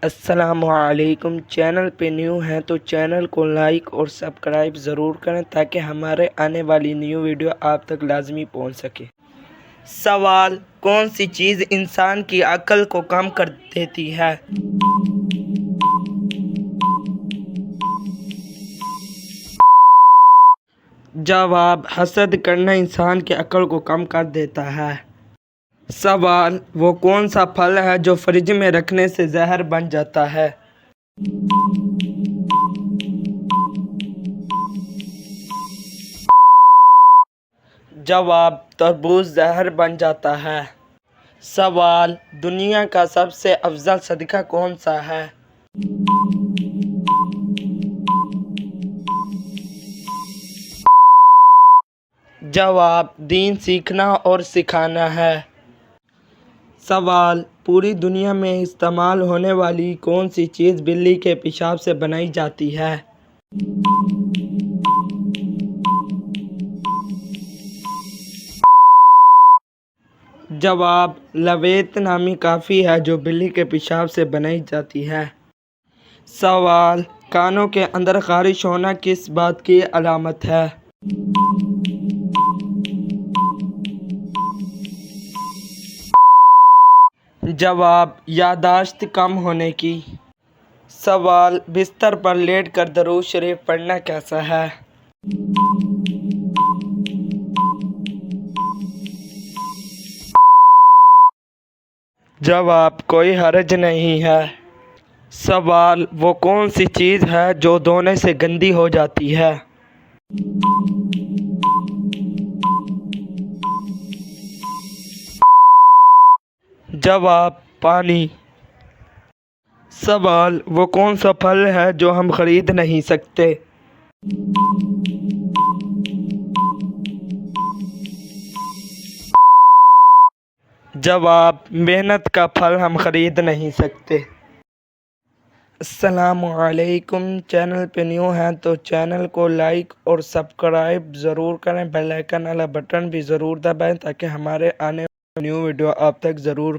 السلام علیکم۔ چینل پہ نیو ہیں تو چینل کو لائک اور سبسکرائب ضرور کریں تاکہ ہمارے آنے والی نیو ویڈیو آپ تک لازمی پہنچ سکے۔ سوال: کون سی چیز انسان کی عقل کو کم کر دیتی ہے؟ جواب: حسد کرنا انسان کی عقل کو کم کر دیتا ہے۔ سوال: وہ کون سا پھل ہے جو فریج میں رکھنے سے زہر بن جاتا ہے؟ جواب: تربوز زہر بن جاتا ہے۔ سوال: دنیا کا سب سے افضل صدقہ کون سا ہے؟ جواب: دین سیکھنا اور سکھانا ہے۔ سوال: پوری دنیا میں استعمال ہونے والی کون سی چیز بلی کے پیشاب سے بنائی جاتی ہے؟ جواب: لویت نامی کافی ہے جو بلی کے پیشاب سے بنائی جاتی ہے۔ سوال: کانوں کے اندر خارش ہونا کس بات کی علامت ہے؟ جواب: یادداشت کم ہونے کی۔ سوال: بستر پر لیٹ کر درود شریف پڑھنا کیسا ہے؟ جواب: کوئی حرج نہیں ہے۔ سوال: وہ کون سی چیز ہے جو دھونے سے گندی ہو جاتی ہے؟ جواب: پانی۔ سوال: وہ کون سا پھل ہے جو ہم خرید نہیں سکتے؟ جواب: محنت کا پھل ہم خرید نہیں سکتے۔ السلام علیکم۔ چینل پہ نیو ہیں تو چینل کو لائک اور سبسکرائب ضرور کریں، بیل آئیکن والا بٹن بھی ضرور دبائیں تاکہ ہمارے آنے والی نیو ویڈیو آپ تک ضرور